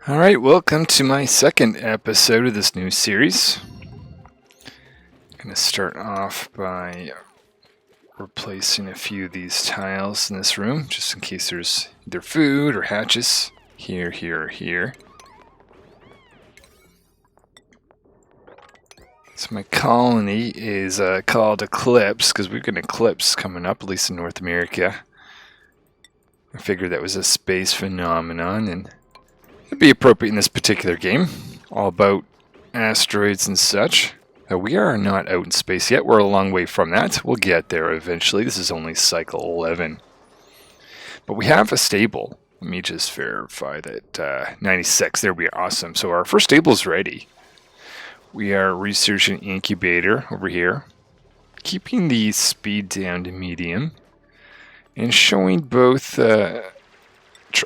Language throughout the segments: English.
Alright, welcome to my second episode of this new series. I'm going to start off by replacing a few of these tiles in this room, just in case there's either food or hatches here, or here. So my colony is called Eclipse, because we've got an eclipse coming up, at least in North America. I figured that was a space phenomenon, and it'd be appropriate in this particular game, all about asteroids and such. We are not out in space yet. We're a long way from that. We'll get there eventually. This is only cycle 11. But we have a stable. Let me just verify that 96. There we are. Awesome. So our first stable is ready. We are researching incubator over here, keeping the speed down to medium, and showing both...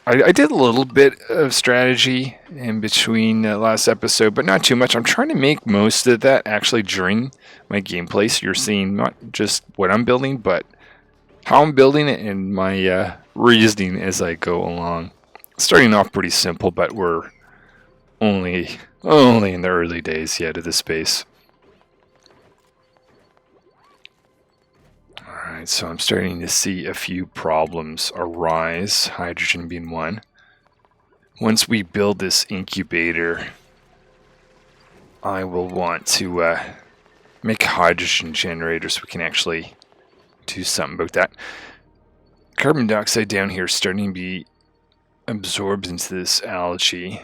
I did a little bit of strategy in between last episode, but not too much. I'm trying to make most of that actually during my gameplay, so you're seeing not just what I'm building, but how I'm building it and my reasoning as I go along. Starting off pretty simple, but we're only in the early days yet of the space. Alright, so I'm starting to see a few problems arise, hydrogen being one. Once we build this incubator, I will want to make a hydrogen generator so we can actually do something about that. Carbon dioxide down here is starting to be absorbed into this algae.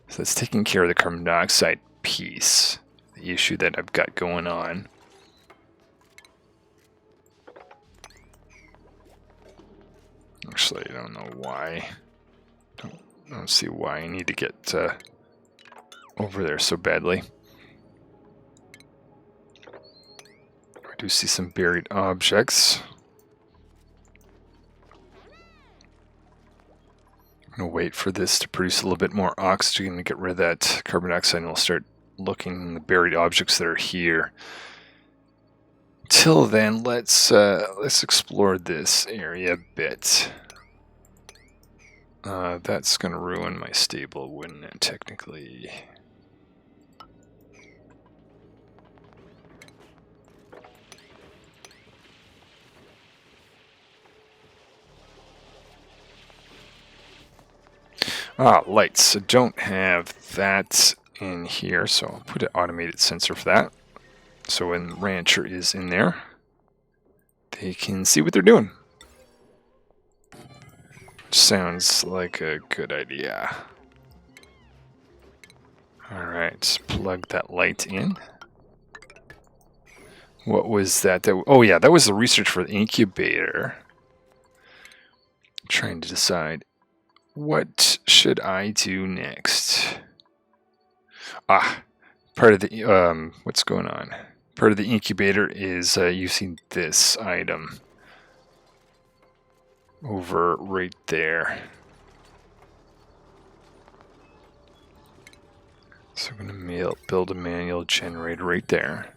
So that's taking care of the carbon dioxide piece, the issue that I've got going on. Actually, I don't know why. I don't see why I need to get over there so badly. I do see some buried objects. I'm going to wait for this to produce a little bit more oxygen to get rid of that carbon dioxide, and we'll start looking at the buried objects that are here. Till then, let's explore this area a bit. That's going to ruin my stable, wouldn't it, technically? Lights. I don't have that in here, so I'll put an automated sensor for that. So when Rancher is in there, they can see what they're doing. Sounds like a good idea. Alright, plug that light in. What was that? Oh yeah, that was the research for the incubator. I'm trying to decide, what should I do next? Part of the, what's going on? Part of the incubator is using this item over right there. So I'm going to build a manual generator right there.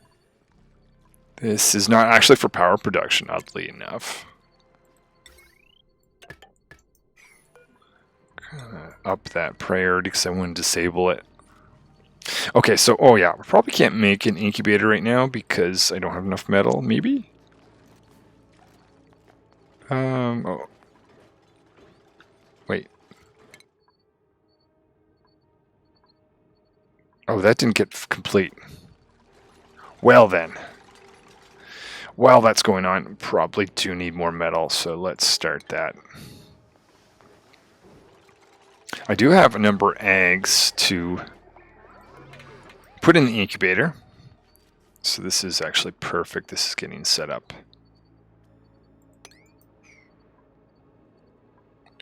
This is not actually for power production, oddly enough. Up that priority because I want to disable it. Okay, so, oh yeah, we probably can't make an incubator right now because I don't have enough metal, maybe? Oh. Wait. Oh, that didn't get complete. Well then. While that's going on, we probably do need more metal, so let's start that. I do have a number of eggs to put in the incubator. So this is actually perfect. This is getting set up.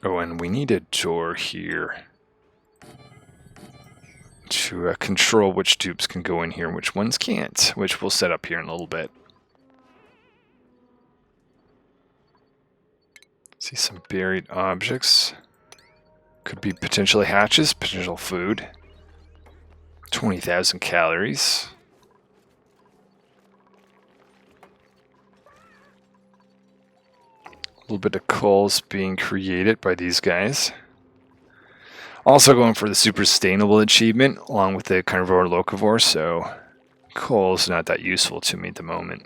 Oh, and we need a door here to control which tubes can go in here and which ones can't, which we'll set up here in a little bit. See some buried objects. Could be potentially hatches, potential food. 20,000 calories. A little bit of coal's being created by these guys. Also going for the super sustainable achievement along with the carnivore locavore, so coal is not that useful to me at the moment.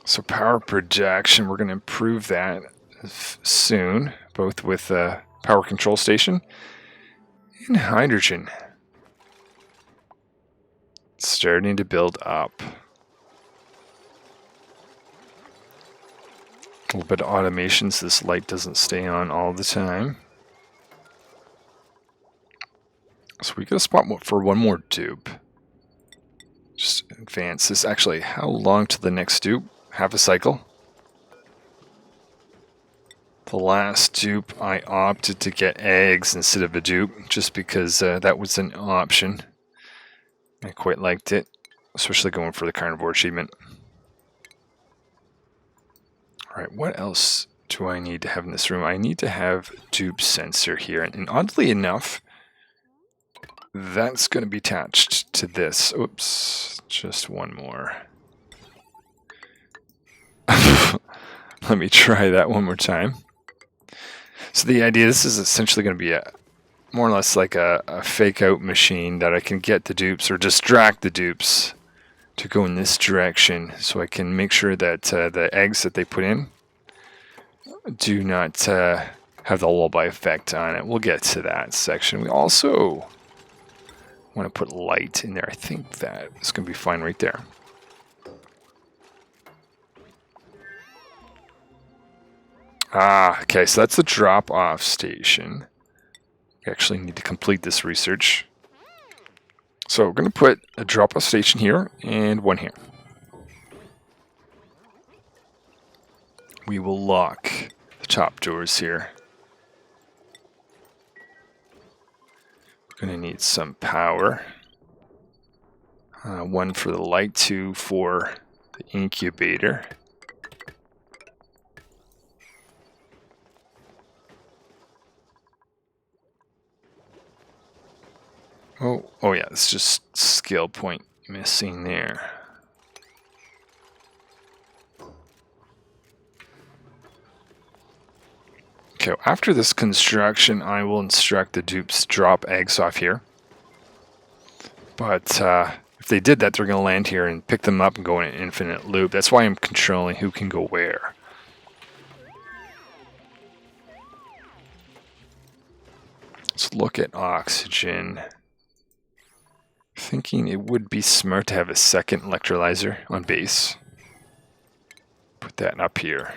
So power projection, we're going to improve that soon, both with power control station and hydrogen. It's starting to build up. A little bit of automation so this light doesn't stay on all the time. So we got a spot for one more dupe. Just advance this. Actually, how long to the next dupe? Half a cycle. The last dupe I opted to get eggs instead of a dupe just because that was an option. I quite liked it, especially going for the carnivore achievement. Alright, what else do I need to have in this room? I need to have dupe sensor here, and oddly enough, that's going to be attached to this. Oops, just one more. Let me try that one more time. So the idea, this is essentially going to be more or less like a fake out machine that I can get the dupes or distract the dupes to go in this direction, so I can make sure that the eggs that they put in do not have the lullaby effect on it. We'll get to that section. We also want to put light in there. I think that is going to be fine right there. Okay, so that's the drop-off station. We actually need to complete this research. So we're going to put a drop-off station here and one here. We will lock the top doors here. We're going to need some power. One for the light, two for the incubator. Oh yeah, it's just skill point missing there. Okay, after this construction, I will instruct the dupes to drop eggs off here. But if they did that, they're going to land here and pick them up and go in an infinite loop. That's why I'm controlling who can go where. Let's look at oxygen. Thinking it would be smart to have a second electrolyzer on base. Put that up here.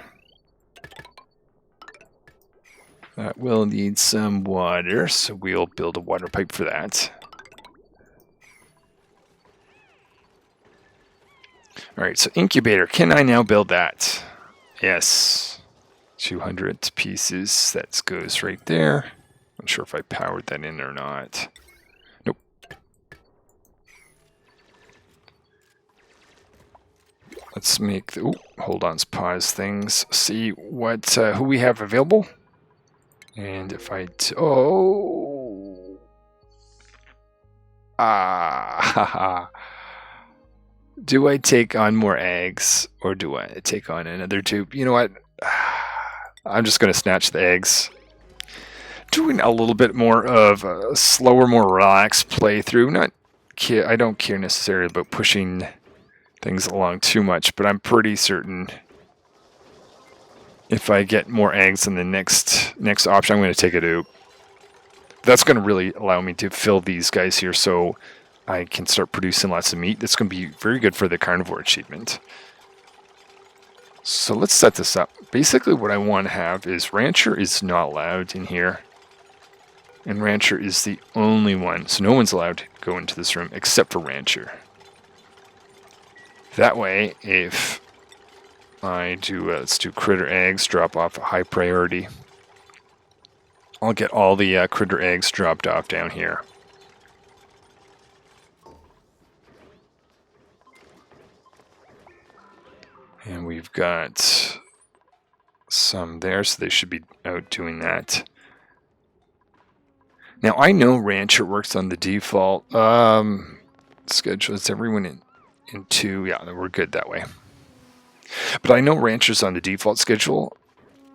That will need some water, so we'll build a water pipe for that. Alright, so incubator. Can I now build that? Yes. 200 pieces. That goes right there. Not sure if I powered that in or not. Nope. Let's make the... Ooh, hold on, let's pause things. See what who we have available. And if I... Oh! Haha. Do I take on more eggs, or do I take on another tube? You know what? I'm just going to snatch the eggs. Doing a little bit more of a slower, more relaxed playthrough. I don't care necessarily about pushing things along too much, but I'm pretty certain if I get more eggs in the next option, I'm going to take a dupe. That's going to really allow me to fill these guys here, so I can start producing lots of meat. That's going to be very good for the carnivore achievement. So let's set this up. Basically what I want to have is Rancher is not allowed in here. And Rancher is the only one. So no one's allowed to go into this room except for Rancher. That way, if I do, let's do critter eggs, drop off a high priority. I'll get all the critter eggs dropped off down here. And we've got some there, so they should be out doing that. Now, I know Rancher works on the default schedule. Is everyone in two? Yeah, we're good that way. But I know ranchers on the default schedule,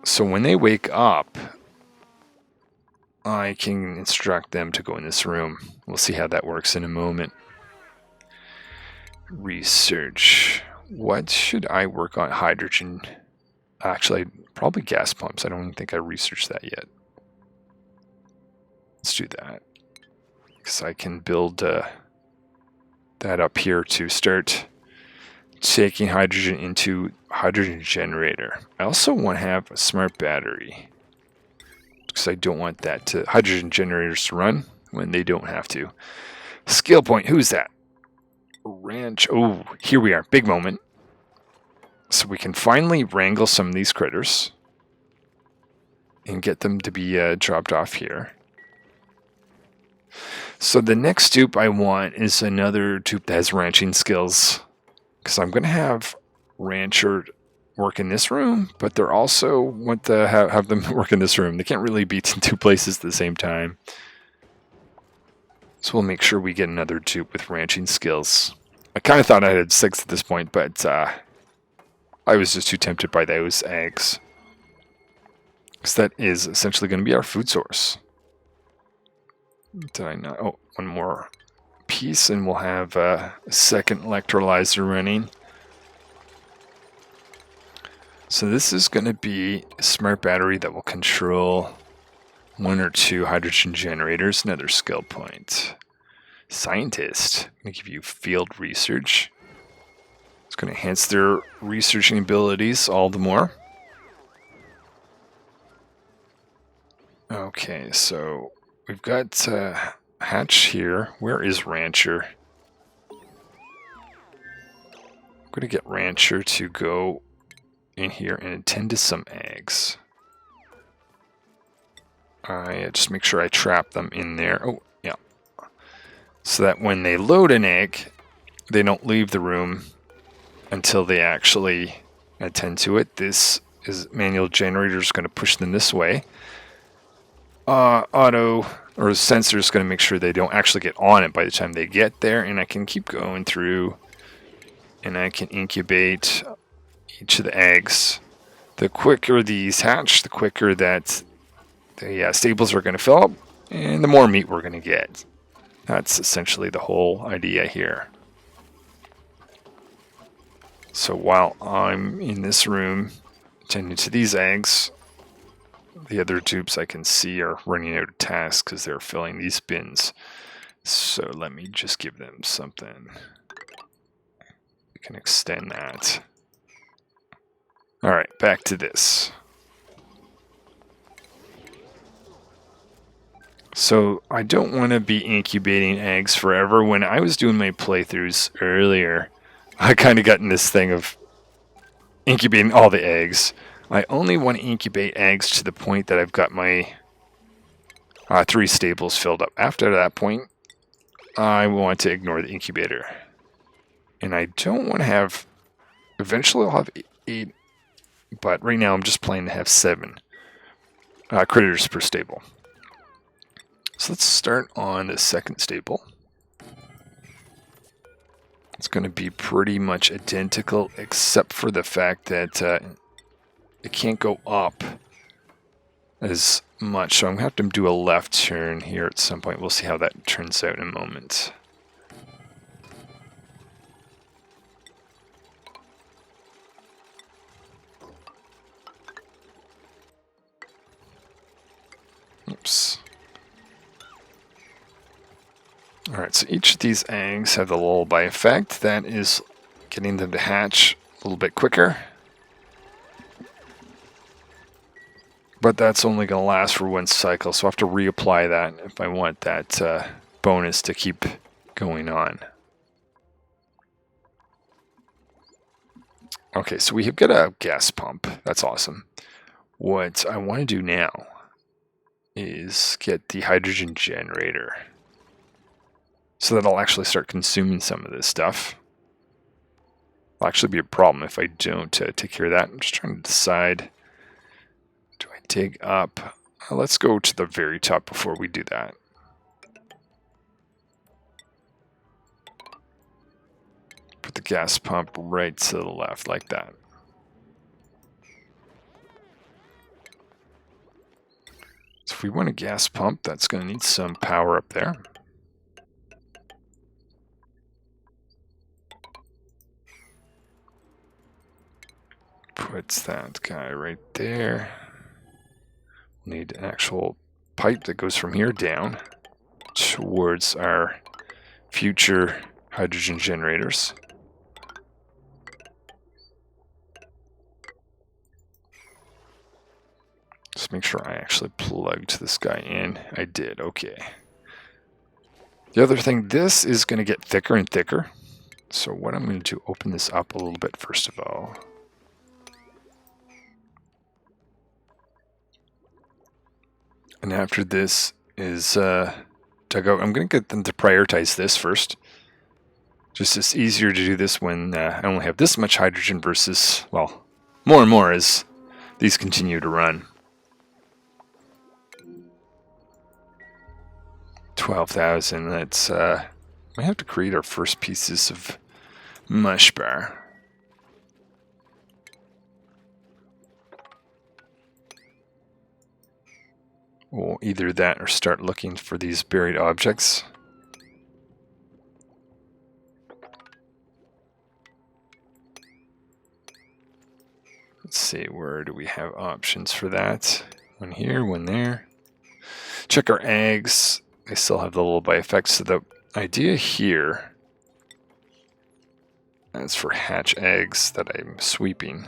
so when they wake up, I can instruct them to go in this room. We'll see how that works in a moment. Research. What should I work on? Hydrogen. Actually, probably gas pumps. I don't even think I researched that yet. Let's do that. Because I can build that up here to start taking hydrogen into hydrogen generator. I also want to have a smart battery. Because I don't want that to hydrogen generators to run when they don't have to. Skill point. Who's that? Ranch. Oh, here we are. Big moment. So we can finally wrangle some of these critters and get them to be dropped off here. So the next dupe I want is another dupe that has ranching skills. Because I'm going to have rancher work in this room, but they're also want to have them work in this room. They can't really be in two places at the same time. So we'll make sure we get another dupe with ranching skills. I kind of thought I had 6 at this point, but I was just too tempted by those eggs. Because that is essentially going to be our food source. Did I not? Oh, one more piece and we'll have a second electrolyzer running. So this is going to be a smart battery that will control 1 or 2 hydrogen generators. Another skill point. Scientist. I'm going to give you field research. It's going to enhance their researching abilities all the more. Okay, so we've got Hatch here. Where is Rancher? I'm going to get Rancher to go in here and attend to some eggs. I just make sure I trap them in there. Oh, yeah. So that when they load an egg, they don't leave the room until they actually attend to it. This is manual generator is going to push them this way. Auto or sensor is going to make sure they don't actually get on it by the time they get there, and I can keep going through and I can incubate each of the eggs. The quicker these hatch, the quicker that the stables are going to fill up, and the more meat we're going to get. That's essentially the whole idea here. So while I'm in this room tending to these eggs, the other dupes I can see are running out of tasks because they're filling these bins. So let me just give them something. We can extend that. Alright, back to this. So I don't want to be incubating eggs forever. When I was doing my playthroughs earlier, I kind of got in this thing of incubating all the eggs. I only want to incubate eggs to the point that I've got my 3 stables filled up. After that point, I want to ignore the incubator. And I don't want to have... Eventually I'll have 8, but right now I'm just planning to have 7 critters per stable. So let's start on the second stable. It's going to be pretty much identical, except for the fact that it can't go up as much. So I'm going to have to do a left turn here at some point. We'll see how that turns out in a moment. Oops. Alright, so each of these eggs have the lullaby effect. That is getting them to hatch a little bit quicker. But that's only going to last for 1 cycle, so I have to reapply that if I want that bonus to keep going on. Okay, so we have got a gas pump. That's awesome. What I want to do now is get the hydrogen generator. So that I'll actually start consuming some of this stuff. It'll actually be a problem if I don't take care of that. I'm just trying to decide, do I dig up? Let's go to the very top before we do that. Put the gas pump right to the left like that. So if we want a gas pump, that's going to need some power up there. Puts that guy right there. Need an actual pipe that goes from here down towards our future hydrogen generators. Just make sure I actually plugged this guy in. I did, okay. The other thing, this is going to get thicker and thicker. So what I'm going to do, open this up a little bit first of all. And after this is dug out, I'm going to get them to prioritize this first. Just it's easier to do this when I only have this much hydrogen versus, well, more and more as these continue to run. 12,000, let's, we have to create our first pieces of mush bar. Well, either that or start looking for these buried objects. Let's see, where do we have options for that? One here, one there. Check our eggs. They still have the little by effects. So the idea here is for hatch eggs that I'm sweeping.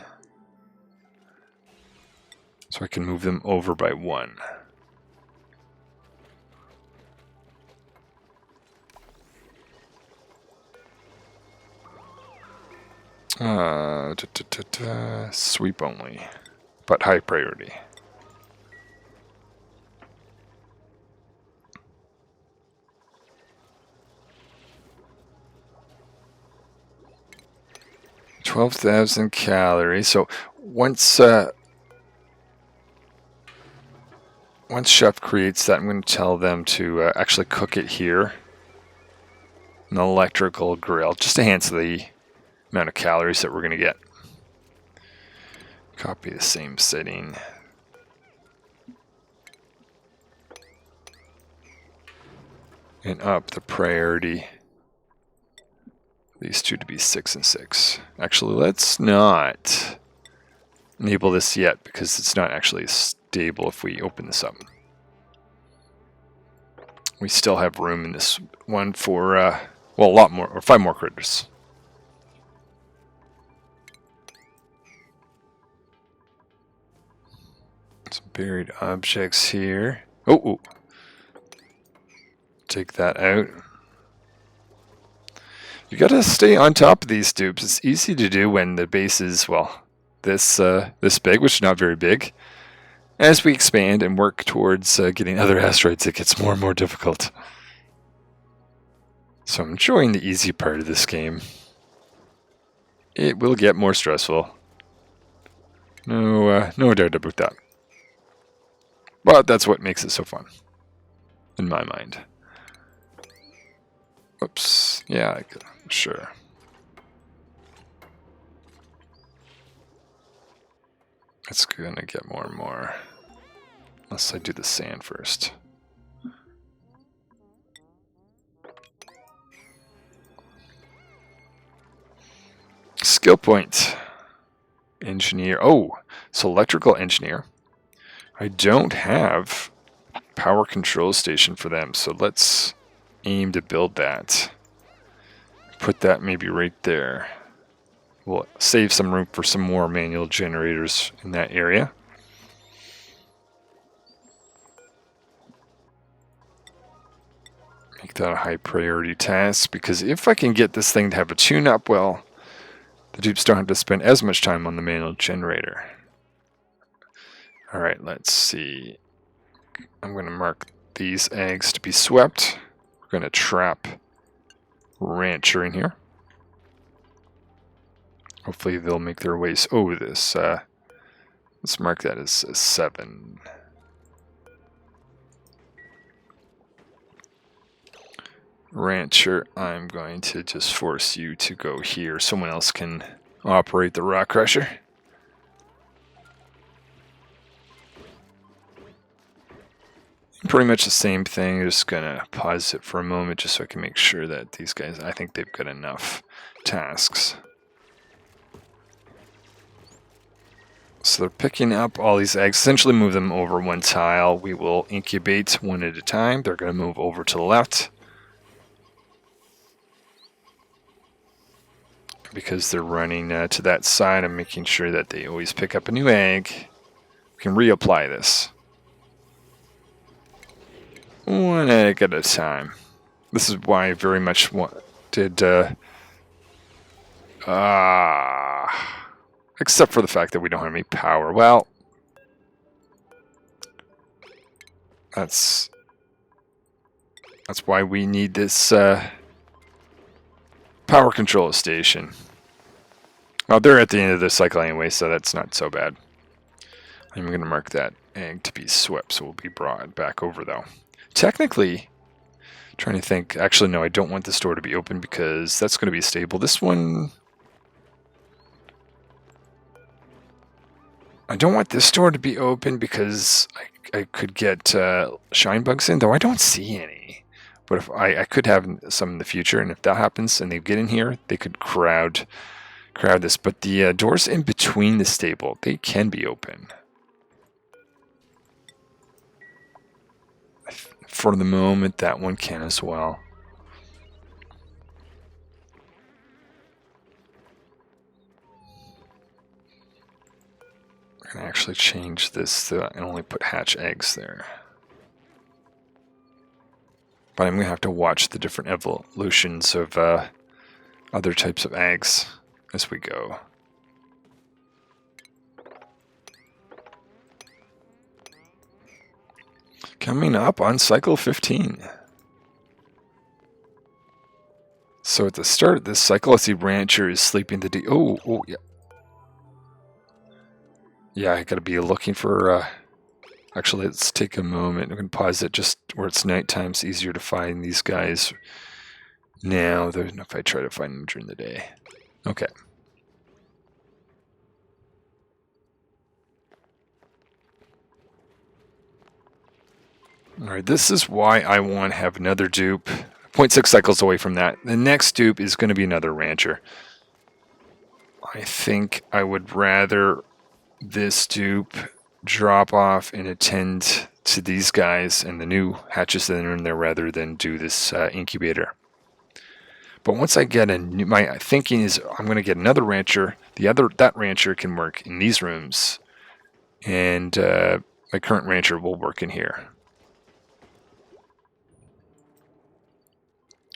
So I can move them over by one. Sweep only, but high priority. $12,000 calories. So once chef creates that, I'm going to tell them to actually cook it here. An electrical grill, just to enhance the amount of calories that we're going to get. Copy the same setting. And up the priority. These two to be 6 and 6. Actually, let's not enable this yet because it's not actually stable if we open this up. We still have room in this one for, well, a lot more, or 5 more critters. Some buried objects here. Oh, take that out. You gotta stay on top of these dupes. It's easy to do when the base is, well, this big, which is not very big. As we expand and work towards getting other asteroids, it gets more and more difficult. So I'm enjoying the easy part of this game. It will get more stressful. No doubt about that. But that's what makes it so fun, in my mind. Oops. Yeah, sure. It's gonna get more and more. Unless I do the sand first. Skill point. Engineer. Oh, so electrical engineer. I don't have power control station for them, so let's aim to build that. Put that maybe right there. We'll save some room for some more manual generators in that area. Make that a high priority task, because if I can get this thing to have a tune-up, well, the dupes don't have to spend as much time on the manual generator. Alright, let's see. I'm going to mark these eggs to be swept. We're going to trap Rancher in here. Hopefully they'll make their ways over this. Let's mark that as a 7. Rancher, I'm going to just force you to go here. Someone else can operate the rock crusher. Pretty much the same thing. I'm just gonna pause it for a moment just so I can make sure that these guys, I think they've got enough tasks. So they're picking up all these eggs. Essentially move them over one tile. We will incubate one at a time. They're going to move over to the left, because they're running to that side. I'm making sure that they always pick up a new egg. We can reapply this. One egg at a time. This is why I very much wanted... except for the fact that we don't have any power. Well, that's why we need this power control station. Well, they're at the end of the cycle anyway, so that's not so bad. I'm going to mark that egg to be swept, so we'll be brought back over though. Technically, trying to think, actually no, I don't want this door to be open because that's going to be stable. This one... I don't want this door to be open because I could get shine bugs in, though I don't see any. But if I could have some in the future, and if that happens and they get in here, they could crowd this. But the doors in between the stable, they can be open. For the moment, that one can as well. We're going to actually change this and only put hatch eggs there. But I'm going to have to watch the different evolutions of other types of eggs as we go. Coming up on cycle 15. So at the start of this cycle, I see Rancher is sleeping the day. Oh, yeah. Yeah, I gotta be looking for... Actually, let's take a moment. We can pause it just where it's nighttime. It's easier to find these guys now than if I try to find them during the day. Okay. Alright, this is why I want to have another dupe. 0.6 cycles away from that. The next dupe is going to be another Rancher. I think I would rather this dupe drop off and attend to these guys and the new hatches that are in there rather than do this incubator. But once I get a new, my thinking is I'm going to get another Rancher. That Rancher can work in these rooms, and my current Rancher will work in here.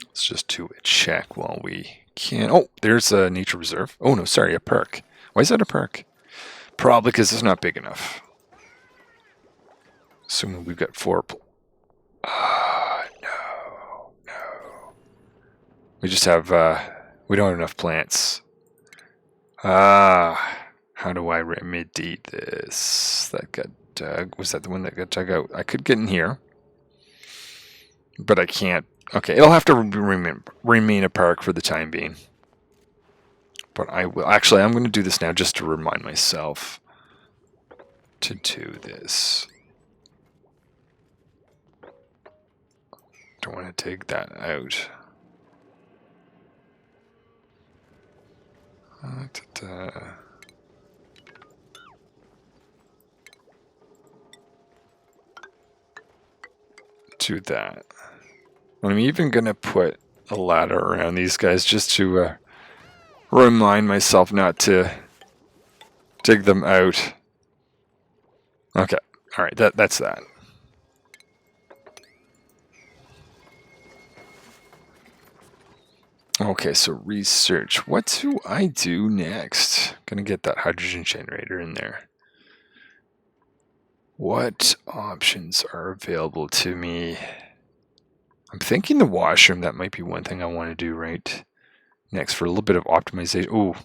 Let's just do a check while we can. Oh, there's a nature reserve. Oh no, sorry, a perk. Why is that a perk? Probably because it's not big enough. Assuming we've got 4. No. We just have, we don't have enough plants. How do I remedy this? That got dug. Was that the one that got dug out? I could get in here, but I can't. Okay, it'll have to remain a park for the time being. But I will. Actually, I'm going to do this now just to remind myself to do this. Don't want to take that out. Do that. I'm even going to put a ladder around these guys just to remind myself not to dig them out. Okay, alright, that's that. Okay, so research. What do I do next? Gonna get that hydrogen generator in there. What options are available to me? I'm thinking the washroom, that might be one thing I want to do right next for a little bit of optimization. Oh,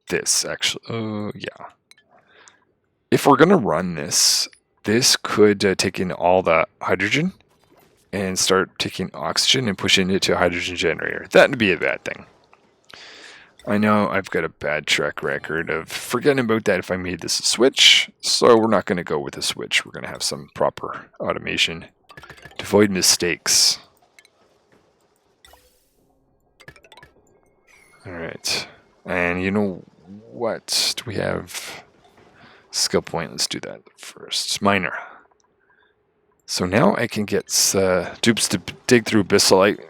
this actually. Oh, yeah. If we're going to run this, this could take in all the hydrogen and start taking oxygen and pushing it to a hydrogen generator. That would be a bad thing. I know I've got a bad track record of forgetting about that if I made this a switch, so we're not going to go with a switch. We're going to have some proper automation to avoid mistakes. Alright. And you know what? Do we have skill point? Let's do that first. Miner. So now I can get dupes to dig through abyssal.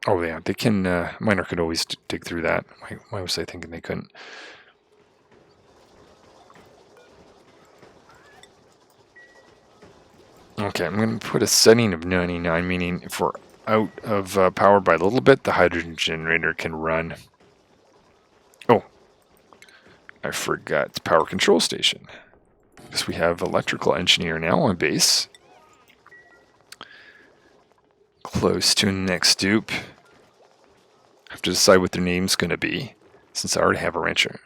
Oh yeah, they can. Miner could always dig through that. Why was I thinking they couldn't? Okay, I'm going to put a setting of 99, meaning if we're out of power by a little bit, the hydrogen generator can run. Oh, I forgot the power control station. Because we have electrical engineer now on base. Close to the next dupe. I have to decide what their name's going to be, since I already have a rancher.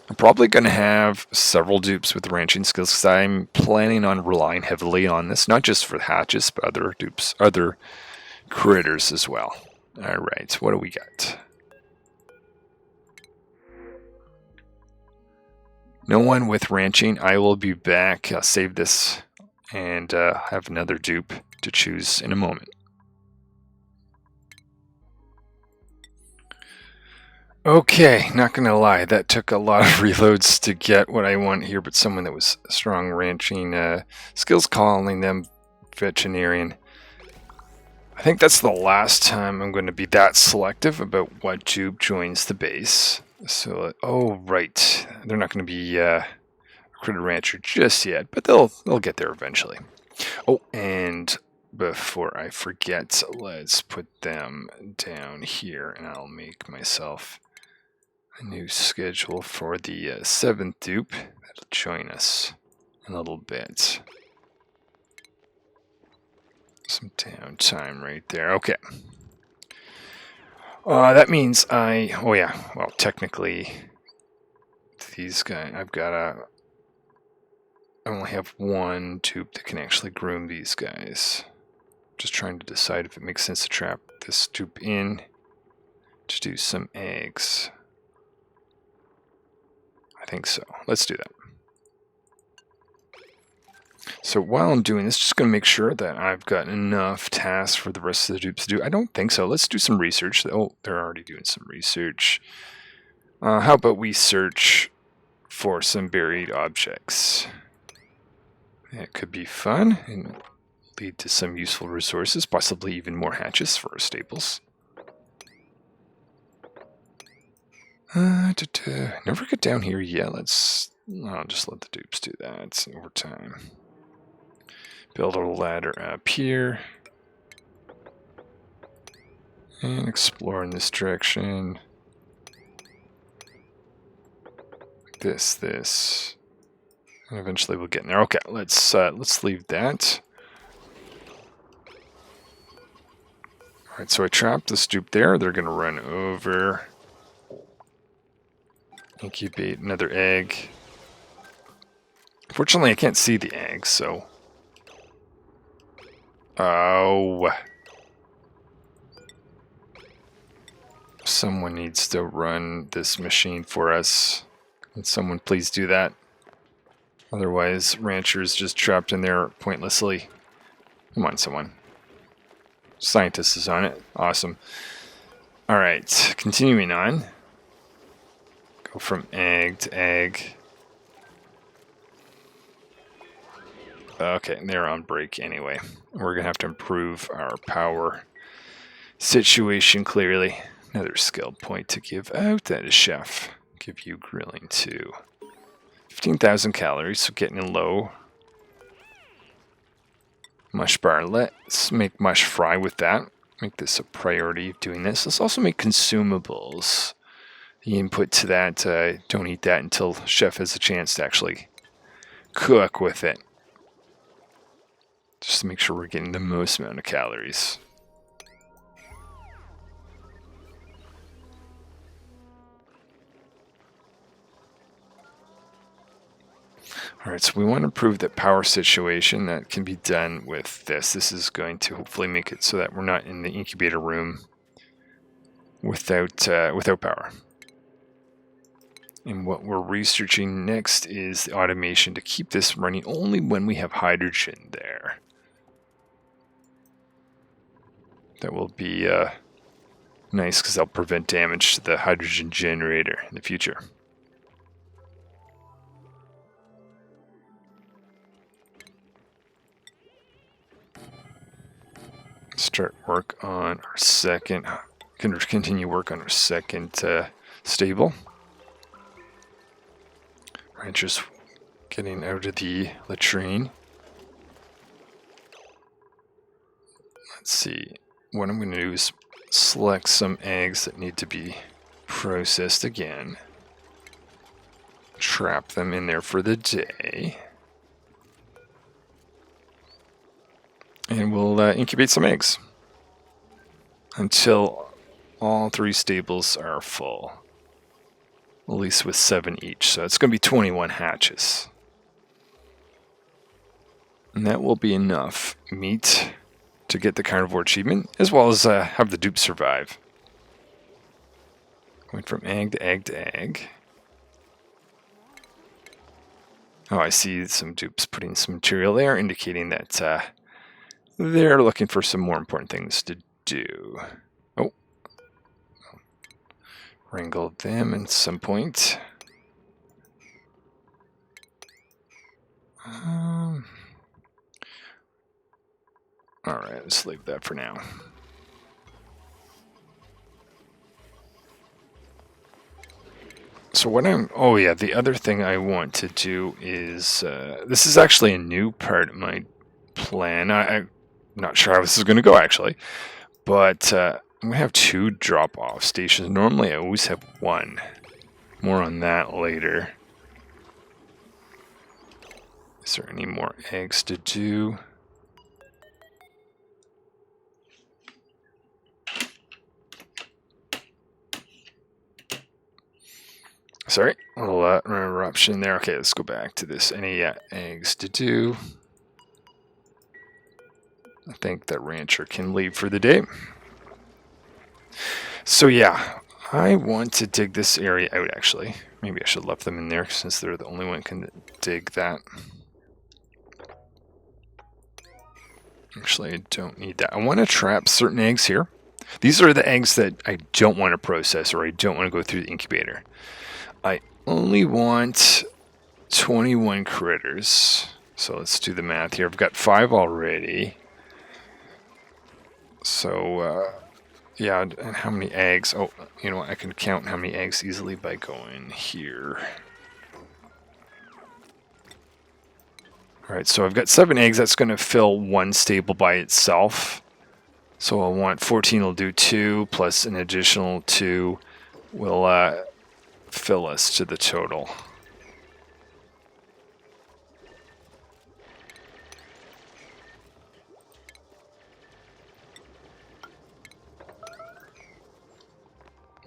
I'm probably going to have several dupes with ranching skills because I'm planning on relying heavily on this, not just for the hatches, but other dupes, other critters as well. Alright, what do we got? No one with ranching. I will be back. I'll save this and have another dupe to choose in a moment. Okay, not gonna lie, that took a lot of reloads to get what I want here, but someone that was strong ranching skills, calling them veterinarian. I think that's the last time I'm going to be that selective about what dupe joins the base. So, oh right, they're not going to be a critter rancher just yet, but they'll get there eventually. Oh, and before I forget, let's put them down here, and I'll make myself a new schedule for the 7th dupe that'll join us in a little bit. Some downtime right there. Okay. That means oh yeah, well, technically, these guys, I only have one dupe that can actually groom these guys. Just trying to decide if it makes sense to trap this dupe in to do some eggs. I think so. Let's do that. So while I'm doing this, just going to make sure that I've got enough tasks for the rest of the dupes to do. I don't think so. Let's do some research. Oh, they're already doing some research. How about we search for some buried objects? That could be fun and lead to some useful resources, possibly even more hatches for our stables. Never get down here yet. I'll just let the dupes do that over time. Build a ladder up here. And explore in this direction. This. And eventually we'll get in there. Okay, let's leave that. Alright, so I trapped this dupe there. They're gonna run over. Incubate another egg. Fortunately, I can't see the egg, so... Oh. Someone needs to run this machine for us. Can someone please do that? Otherwise, ranchers just trapped in there pointlessly. Come on, someone. Scientist is on it. Awesome. Alright, continuing on. Go from egg to egg. Okay, they're on break anyway. We're going to have to improve our power situation clearly. Another skill point to give out. That is chef. Give you grilling too. 15,000 calories, so getting in low. Mush bar. Let's make mush fry with that. Make this a priority of doing this. Let's also make consumables. The input to that, don't eat that until chef has a chance to actually cook with it. Just to make sure we're getting the most amount of calories. Alright, so we want to improve that power situation. That can be done with this. This is going to hopefully make it so that we're not in the incubator room without power. And what we're researching next is the automation to keep this running only when we have hydrogen there. That will be nice because that'll prevent damage to the hydrogen generator in the future. Start work on our second, continue work on our second stable. Rancher's getting out of the latrine. Let's see. What I'm going to do is select some eggs that need to be processed again. Trap them in there for the day. And we'll incubate some eggs until all 3 stables are full. At least with 7 each. So it's going to be 21 hatches. And that will be enough meat to get the carnivore achievement, as well as have the dupe survive. Went from egg to egg to egg. Oh, I see some dupes putting some material there, indicating that they're looking for some more important things to do. Oh. Wrangled them at some point. Alright, let's leave that for now. So what oh yeah, the other thing I want to do is, this is actually a new part of my plan. I'm not sure how this is going to go actually, but I'm going to have 2 drop-off stations. Normally I always have 1. More on that later. Is there any more eggs to do? Sorry, a little interruption there. Okay, let's go back to this. Any eggs to do? I think that rancher can leave for the day. So yeah, I want to dig this area out actually. Maybe I should left them in there since they're the only one who can dig that. Actually, I don't need that. I want to trap certain eggs here. These are the eggs that I don't want to process or I don't want to go through the incubator. I only want 21 critters. So let's do the math here. I've got 5 already. So, yeah, and how many eggs? Oh, you know what? I can count how many eggs easily by going here. Alright, so I've got 7 eggs. That's going to fill 1 stable by itself. So I'll want 14 will do 2, plus an additional 2 will fill us to the total.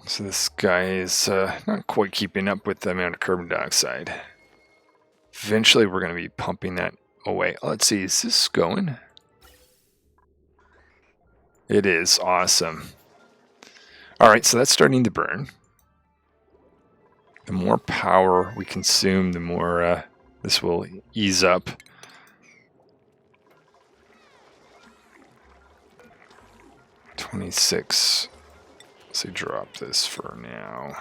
So this guy is not quite keeping up with the amount of carbon dioxide. Eventually we're going to be pumping that away. Oh, let's see, is this going? It is, awesome. Alright, so that's starting to burn. The more power we consume, the more this will ease up. $26. Let's drop this for now.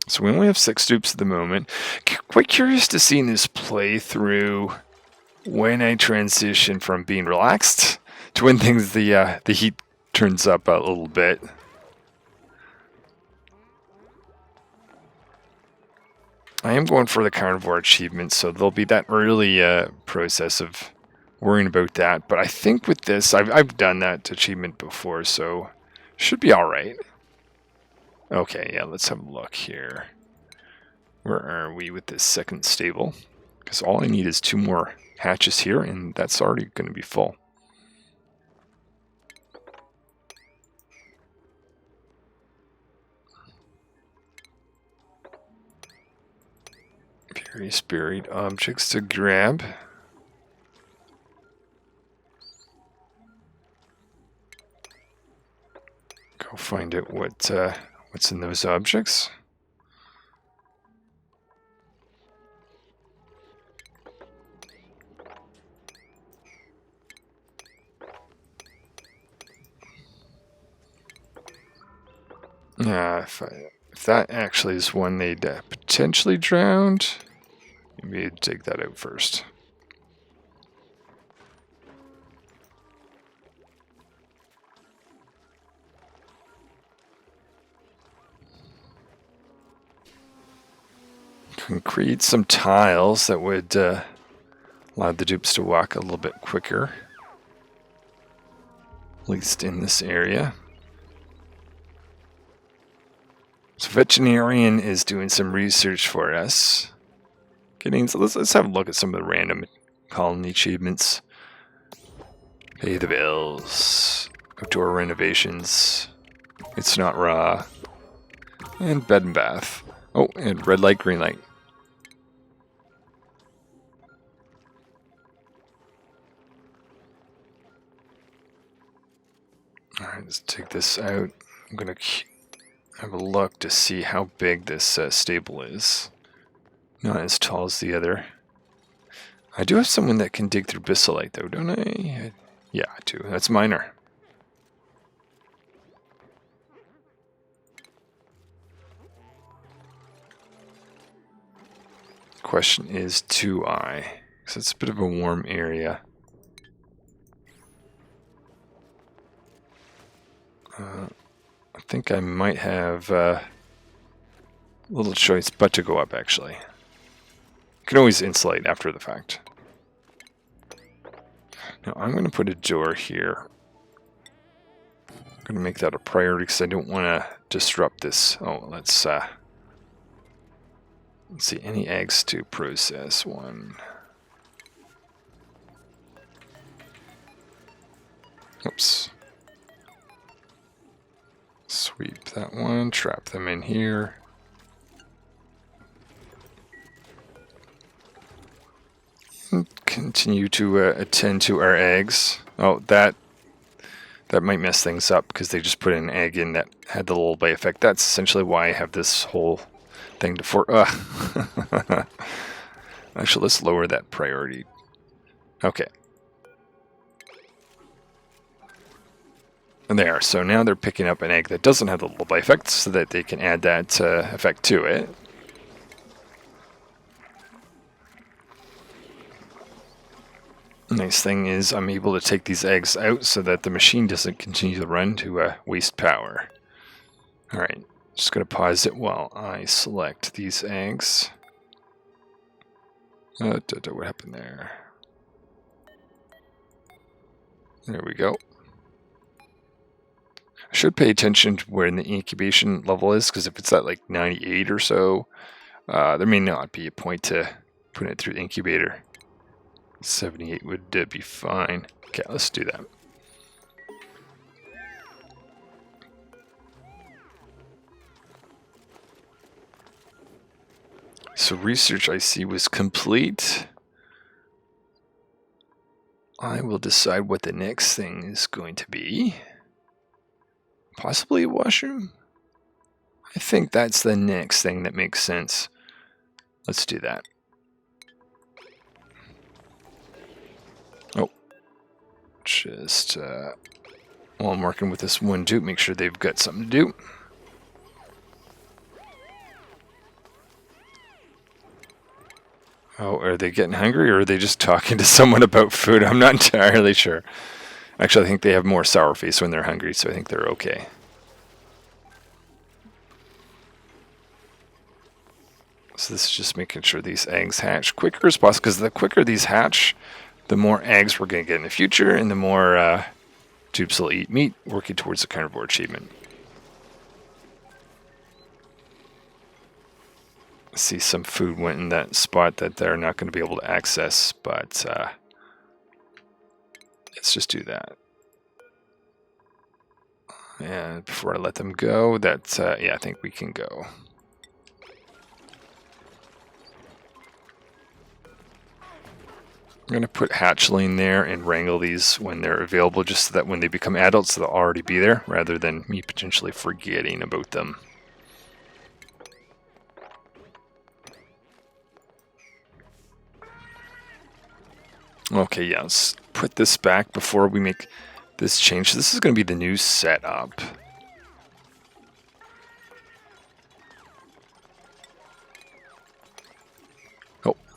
So we only have 6 dupes at the moment. Quite curious to see in this playthrough when I transition from being relaxed to when the heat turns up a little bit. I am going for the carnivore achievement, so there'll be that early process of worrying about that. But I think with this, I've done that achievement before, so should be all right. Okay, yeah, let's have a look here. Where are we with this second stable? Because all I need is 2 more hatches here, and that's already going to be full. Various buried objects to grab. Go find out what's in those objects. If that actually is one they'd potentially drowned, maybe I'd take that out first. Can create some tiles that would allow the dupes to walk a little bit quicker, at least in this area. So veterinarian is doing some research for us. So let's have a look at some of the random colony achievements. Pay the bills. Outdoor renovations. It's not raw. And bed and bath. Oh, and red light, green light. Alright, let's take this out. I'm going to have a look to see how big this stable is. Not as tall as the other. I do have someone that can dig through bissolite though, don't I? Yeah, I do. That's minor. Question is, do I? Because it's a bit of a warm area. I think I might have a little choice but to go up, actually. You can always insulate after the fact. Now I'm going to put a door here. I'm going to make that a priority because I don't want to disrupt this. Oh, let's see, any eggs to process. One. Oops. Sweep that one, trap them in here. And continue to attend to our eggs. Oh, that might mess things up because they just put an egg in that had the lullaby effect. That's essentially why I have this whole thing to Actually, let's lower that priority. Okay. And there, so now they're picking up an egg that doesn't have the lullaby effect so that they can add that effect to it. Nice thing is I'm able to take these eggs out so that the machine doesn't continue to run to waste power. Alright, just going to pause it while I select these eggs. What happened there? There we go. I should pay attention to where the incubation level is, because if it's at like 98 or so, there may not be a point to put it through the incubator. 78 would be fine. Okay, let's do that. So research I see was complete. I will decide what the next thing is going to be. Possibly a washroom? I think that's the next thing that makes sense. Let's do that. Oh. Just, while I'm working with this one dupe, make sure they've got something to do. Oh, are they getting hungry, or are they just talking to someone about food? I'm not entirely sure. Actually, I think they have more sour face when they're hungry, so I think they're okay. So this is just making sure these eggs hatch quicker as possible, because the quicker these hatch, the more eggs we're going to get in the future, and the more dupes will eat meat, working towards the carnivore achievement. I see some food went in that spot that they're not going to be able to access, but let's just do that. And before I let them go, that's, yeah, I think we can go. I'm going to put hatchling there and wrangle these when they're available, just so that when they become adults, they'll already be there, rather than me potentially forgetting about them. Okay, yeah, let's put this back before we make this change. This is going to be the new setup.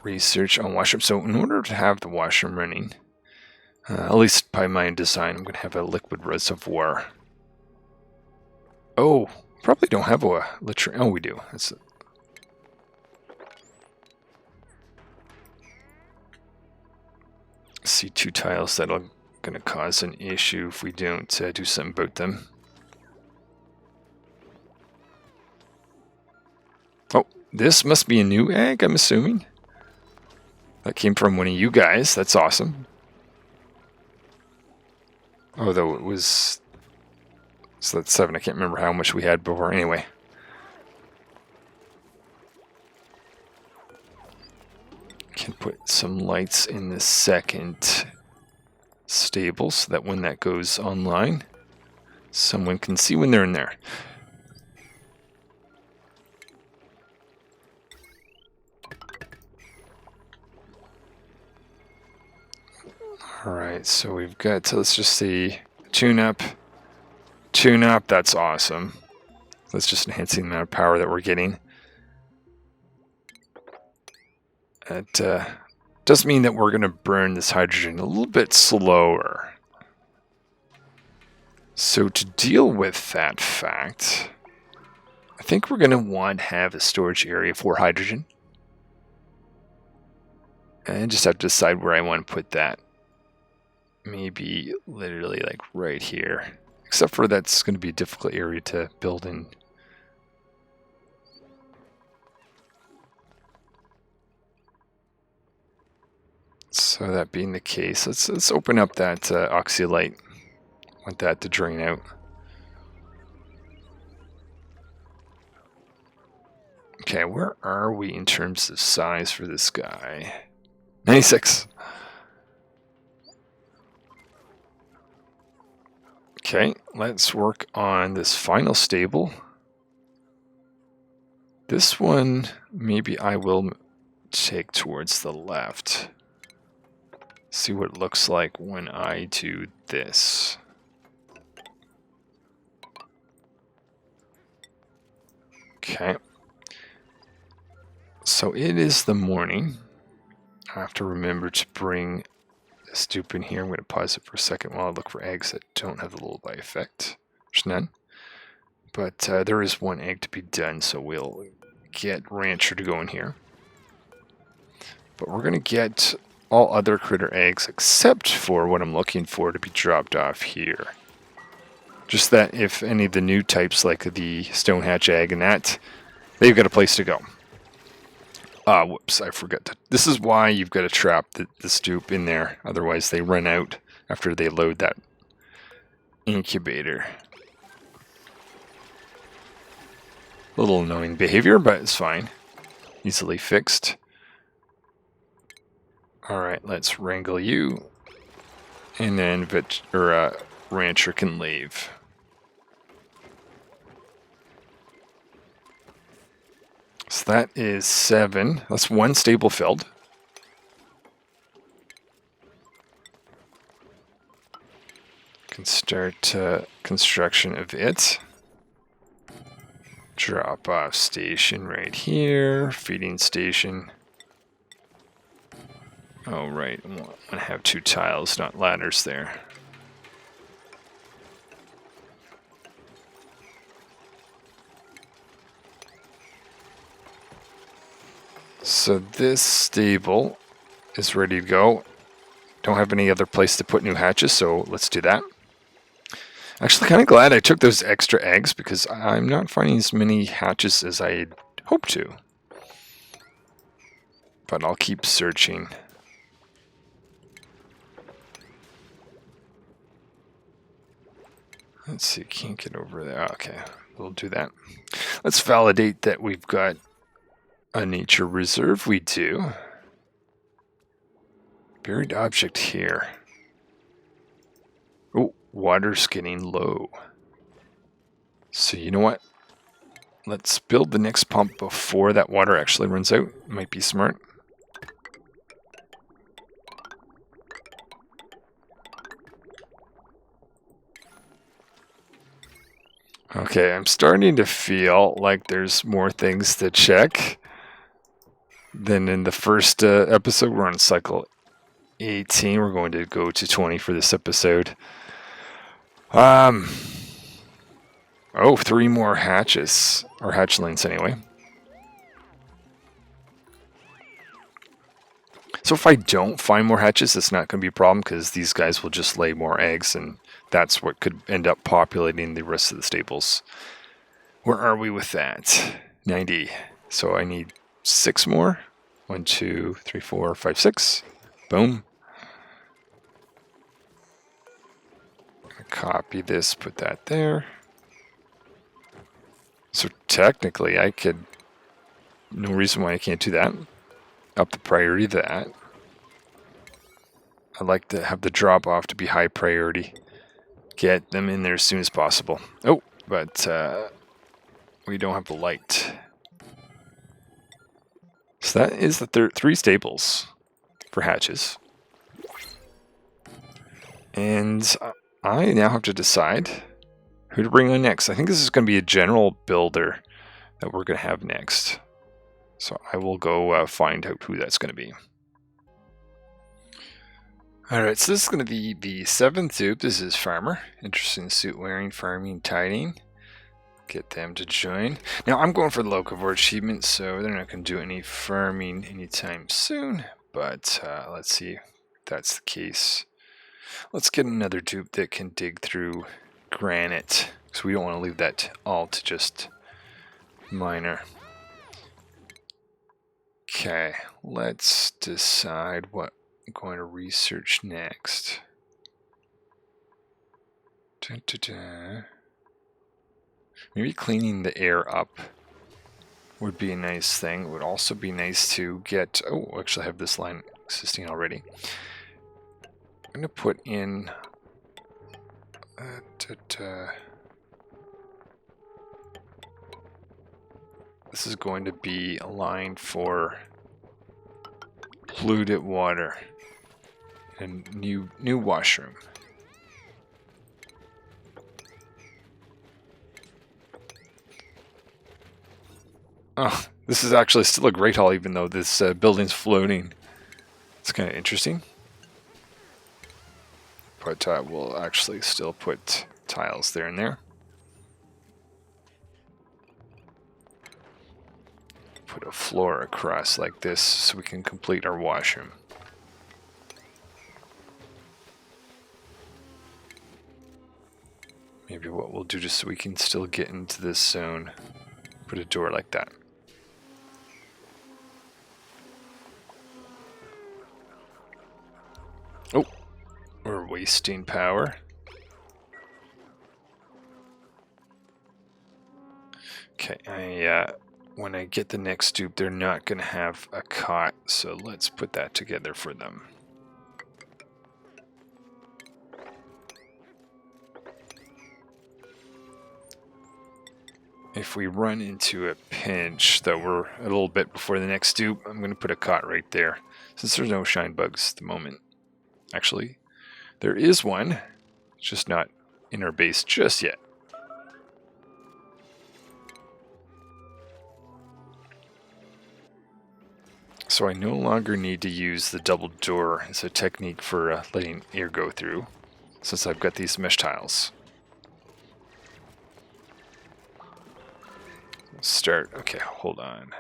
research on washroom. So in order to have the washroom running, at least by my design, I'm going to have a liquid reservoir. Oh, probably don't have a latrine. Oh, we do. That's it. See 2 tiles that are going to cause an issue if we don't do something about them. Oh, this must be a new egg, I'm assuming. That came from one of you guys. That's awesome. Although it was... So that's 7. I can't remember how much we had before. Anyway. Can put some lights in the second stable so that when that goes online, someone can see when they're in there. Alright, so we've got, so let's just see, tune up, that's awesome. That's just enhancing the amount of power that we're getting. It does mean that we're going to burn this hydrogen a little bit slower. So to deal with that fact, I think we're going to want to have a storage area for hydrogen. And just have to decide where I want to put that. Maybe literally like right here. Except for that's going to be a difficult area to build in. So that being the case, let's open up that oxyolite. Want that to drain out. Okay, where are we in terms of size for this guy? 96. Okay, let's work on this final stable. This one, maybe I will take towards the left. See what it looks like when I do this. Okay. So it is the morning. I have to remember to bring this dupe in here. I'm going to pause it for a second while I look for eggs that don't have the lullaby effect. There's none. But there is one egg to be done, so we'll get Rancher to go in here. But we're going to get all other critter eggs except for what I'm looking for to be dropped off here. Just that if any of the new types like the stonehatch egg and that, they've got a place to go. Whoops, I forgot that. This is why you've got to trap the stoop in there. Otherwise they run out after they load that incubator. A little annoying behavior, but it's fine. Easily fixed. Alright, let's wrangle you. And then Rancher can leave. So that is 7. That's 1 stable filled. Can start construction of it. Drop off station right here. Feeding station. Oh, right. I want to have 2 tiles, not ladders there. So this stable is ready to go. Don't have any other place to put new hatches, so let's do that. Actually, kind of glad I took those extra eggs because I'm not finding as many hatches as I had hoped to. But I'll keep searching. Let's see, can't get over there. Okay, we'll do that. Let's validate that we've got a nature reserve. We do. Buried object here. Oh, water's getting low. So you know what? Let's build the next pump before that water actually runs out. Might be smart. Okay, I'm starting to feel like there's more things to check. Then in the first episode, we're on cycle 18. We're going to go to 20 for this episode. Oh, 3 more hatches, or hatchlings anyway. So if I don't find more hatches, it's not going to be a problem because these guys will just lay more eggs, and that's what could end up populating the rest of the stables. Where are we with that? 90. So I need 6 more. 1, 2, 3, 4, 5, 6. Boom. Copy this, put that there. So technically I could, no reason why I can't do that. Up the priority to that. I'd like to have the drop off to be high priority. Get them in there as soon as possible. Oh, but we don't have the light. So that is the 3 stables for hatches. And I now have to decide who to bring on next. I think this is going to be a general builder that we're going to have next. So I will go find out who that's going to be. Alright, so this is going to be the 7th dupe. This is Farmer. Interesting suit wearing, farming, tidying. Get them to join. Now I'm going for the locavore achievement, so they're not going to do any farming anytime soon. But let's see if that's the case. Let's get another dupe that can dig through granite, because we don't want to leave that all to just miner. Okay, let's decide what I'm going to research next. Dun, dun, dun. Maybe cleaning the air up would be a nice thing. It would also be nice to get... Oh, actually I have this line existing already. I'm going to put in... This is going to be a line for polluted water and new washroom. Oh, this is actually still a great hall, even though this building's floating. It's kind of interesting. But we'll actually still put tiles there and there. Put a floor across like this so we can complete our washroom. Maybe what we'll do just so we can still get into this zone, put a door like that. Oh, we're wasting power. Okay, when I get the next dupe, they're not going to have a cot, so let's put that together for them. If we run into a pinch, though we're a little bit before the next dupe, I'm going to put a cot right there, since there's no shine bugs at the moment. Actually, there is one, it's just not in our base just yet. So I no longer need to use the double door as a technique for letting air go through, since I've got these mesh tiles. Let's start. Okay, hold on.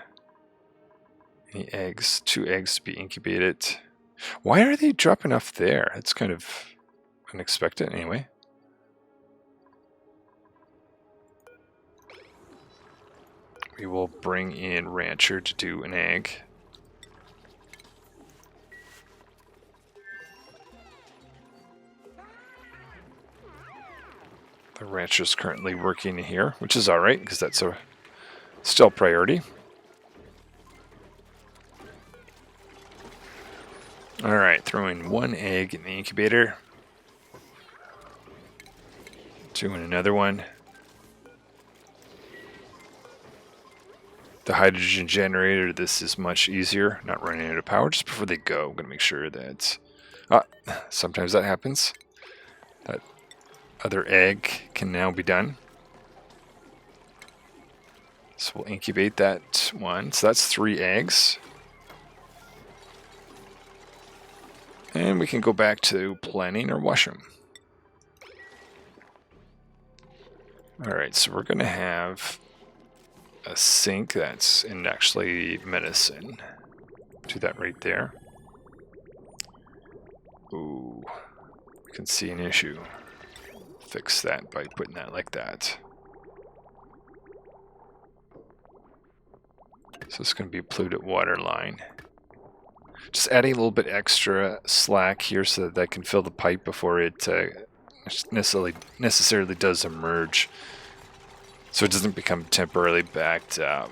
Any eggs? 2 eggs to be incubated. Why are they dropping off there? It's kind of unexpected anyway. We will bring in Rancher to do an egg. The Rancher's currently working here, which is alright, because that's a still priority. Alright, throwing 1 egg in the incubator. Doing another one. The hydrogen generator, this is much easier. Not running out of power. Just before they go, I'm going to make sure that... sometimes that happens. That other egg can now be done. So we'll incubate that one. So that's 3 eggs. And we can go back to planning our washroom. Alright, so we're going to have a sink that's in actually medicine. Do that right there. Ooh, we can see an issue. Fix that by putting that like that. So it's going to be a polluted water line. Just adding a little bit extra slack here so that I can fill the pipe before it necessarily does emerge. So it doesn't become temporarily backed up.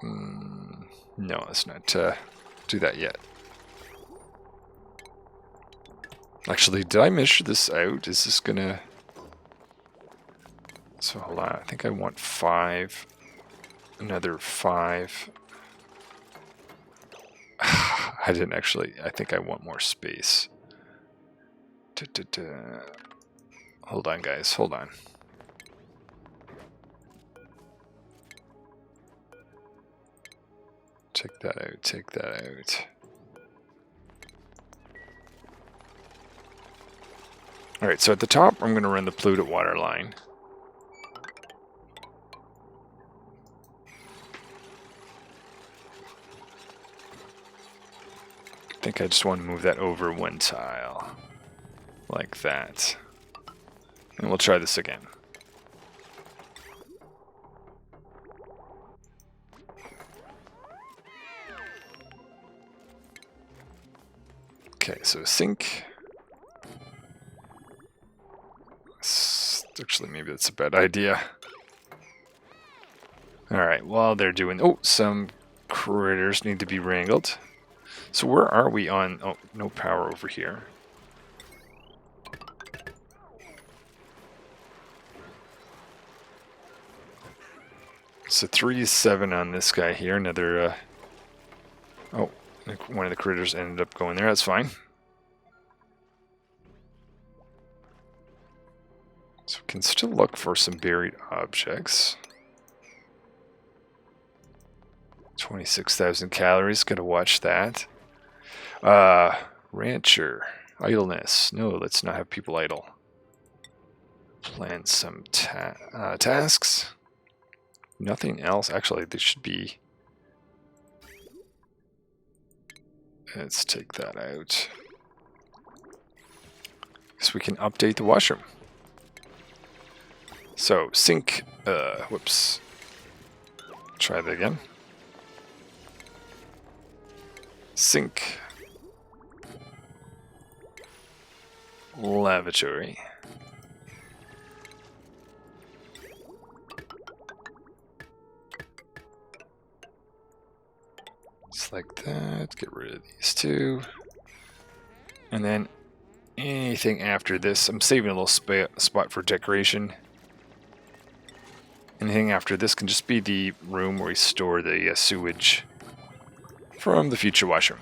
No, let's not do that yet. Actually, did I measure this out? Is this gonna... So hold on, I think I want 5. Another 5. I didn't actually... I think I want more space. Hold on, guys, hold on. Check that out, take that out. Alright, so at the top, I'm going to run the polluted water line. I think I just want to move that over 1 tile. Like that. And we'll try this again. Okay, so sink. Actually, maybe that's a bad idea. Alright, while they're doing... Oh, some critters need to be wrangled. So where are we on... Oh, no power over here. So 3-7 on this guy here. Another... Oh, one of the critters ended up going there. That's fine. So we can still look for some buried objects. 26,000 calories. Gotta watch that. Rancher. Idleness. No, let's not have people idle. Plan some tasks. Nothing else. Actually, there should be... Let's take that out. So we can update the washroom. So, sink, whoops. Try that again. Sink. Lavatory. Just like that. Get rid of these two. And then anything after this, I'm saving a little spot for decoration. Anything after this can just be the room where we store the sewage from the future washroom.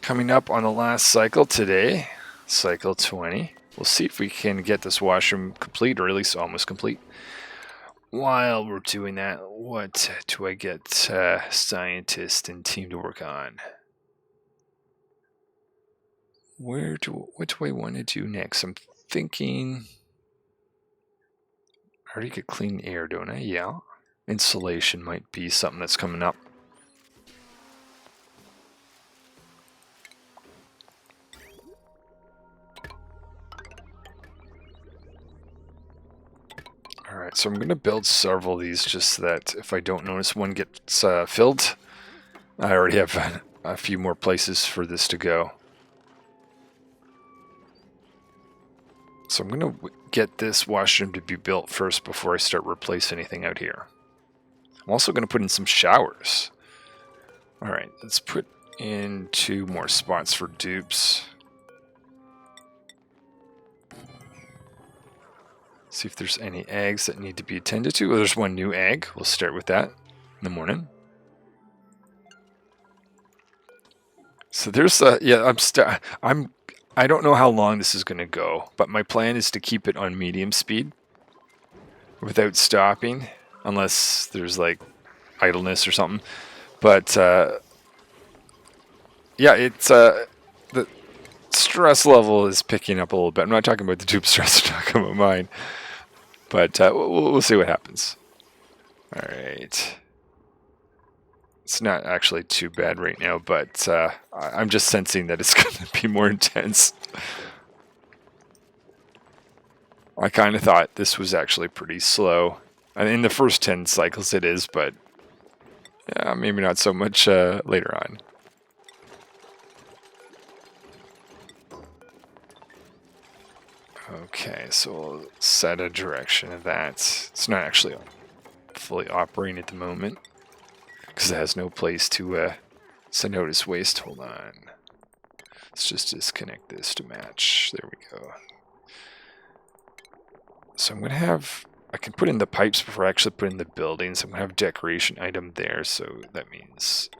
Coming up on the last cycle today, cycle 20. We'll see if we can get this washroom complete, or at least almost complete. While we're doing that, what do I get scientist and team to work on? What do I want to do next? I'm thinking... I already get clean air, don't I? Yeah. Insulation might be something that's coming up. Alright, so I'm going to build several of these just so that if I don't notice one gets filled, I already have a few more places for this to go. So I'm going to get this washroom to be built first before I start replacing anything out here. I'm also going to put in some showers. Alright, let's put in 2 more spots for dupes. See if there's any eggs that need to be attended to. Well, there's 1 new egg. We'll start with that in the morning. So there's yeah, I don't know how long this is going to go, but my plan is to keep it on medium speed without stopping, unless there's like idleness or something. But yeah, it's the stress level is picking up a little bit. I'm not talking about the tube stress, I'm talking about mine. But we'll see what happens. All right. It's not actually too bad right now, but I'm just sensing that it's going to be more intense. I kind of thought this was actually pretty slow. And in the first 10 cycles it is, but yeah, maybe not so much later on. Okay, so we'll set a direction of that. It's not actually fully operating at the moment, because it has no place to send out its waste. Hold on. Let's just disconnect this to match. There we go. So I'm going to have... I can put in the pipes before I actually put in the buildings. I'm going to have decoration item there, so that means...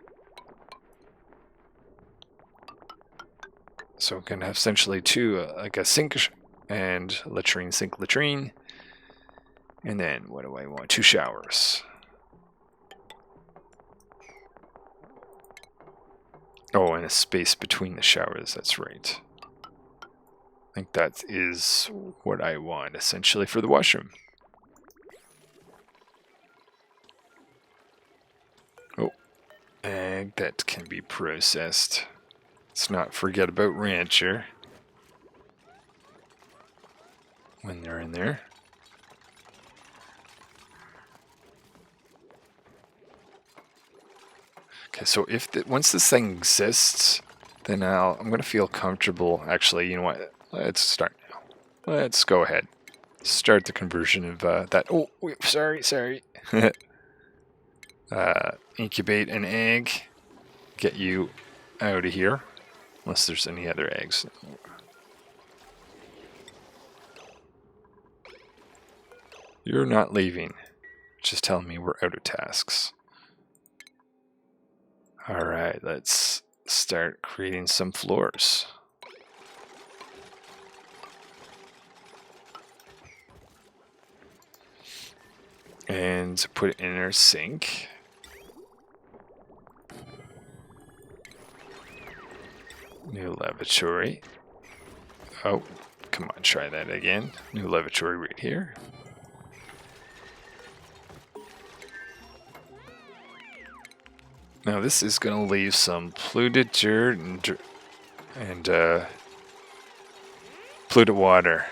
So I'm going to have essentially two, like a sink and latrine, sink, latrine. And then, what do I want? 2 showers. Oh, and a space between the showers, that's right. I think that is what I want, essentially, for the washroom. Oh, egg that can be processed. Let's not forget about Rancher when they're in there. Okay, so if once this thing exists, then I'm going to feel comfortable. Actually, you know what? Let's start now. Let's go ahead. Start the conversion of that. Oh, wait, sorry. Incubate an egg. Get you out of here. Unless there's any other eggs. You're not leaving. Just telling me we're out of tasks. Alright, let's start creating some floors. And put it in our sink. New lavatory. Oh, come on, try that again. New lavatory right here. Now this is going to leave some polluted dirt and polluted water.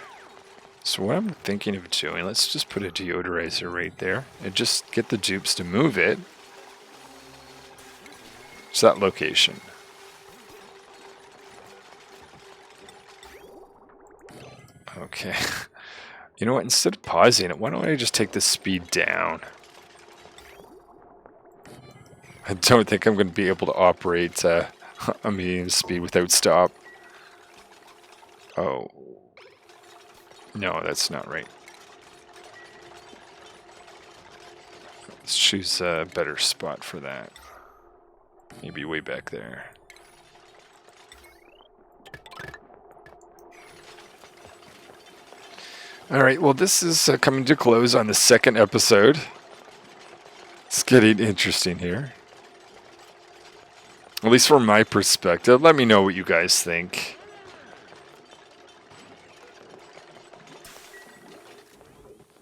So what I'm thinking of doing, let's just put a deodorizer right there and just get the dupes to move it. It's that location. Okay. You know what, instead of pausing it, why don't I just take the speed down? I don't think I'm going to be able to operate a medium speed without stop. Oh. No, that's not right. Let's choose a better spot for that. Maybe way back there. Alright, well this is coming to close on the second episode. It's getting interesting here. At least from my perspective. Let me know what you guys think.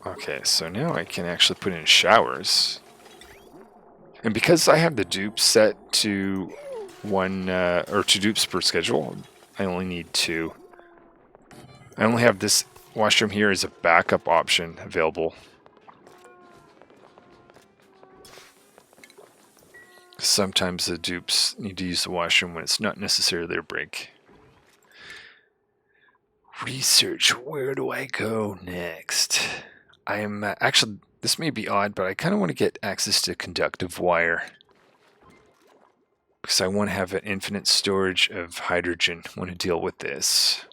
Okay, so now I can actually put in showers. And because I have the dupe set to 2 dupes per schedule, I only need 2. I only have this washroom here as a backup option available. Sometimes the dupes need to use the washroom when it's not necessarily their break. Research, where do I go next? I am actually, this may be odd, but I kind of want to get access to conductive wire. Because I want to have an infinite storage of hydrogen. I want to deal with this.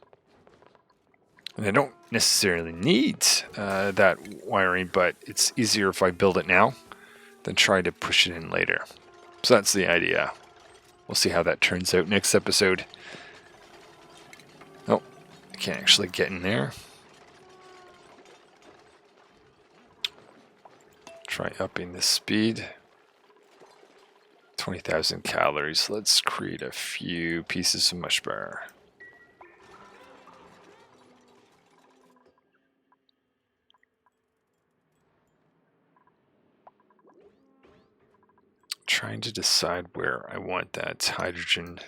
And I don't necessarily need that wiring, but it's easier if I build it now than try to push it in later. So that's the idea. We'll see how that turns out next episode. can't actually get in there. Try upping the speed. 20,000 calories. Let's create a few pieces of mush bar. Trying to decide where I want that hydrogen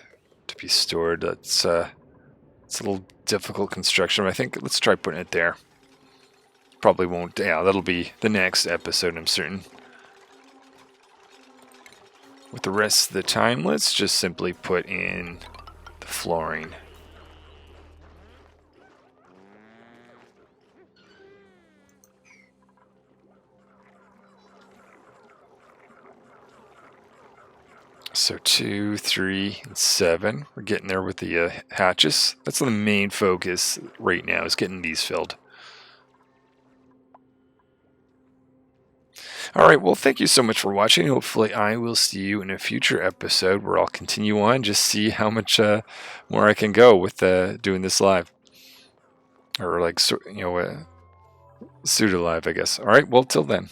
to be stored. It's a little difficult construction. I think let's try putting it there. Probably won't. Yeah, that'll be the next episode, I'm certain. With the rest of the time, let's just simply put in the flooring. So 2, 3, and 7. We're getting there with the hatches. That's the main focus right now, is getting these filled. Alright, well, thank you so much for watching. Hopefully I will see you in a future episode where I'll continue on, just see how much more I can go with doing this live. Or like, pseudo live, I guess. Alright, well, till then.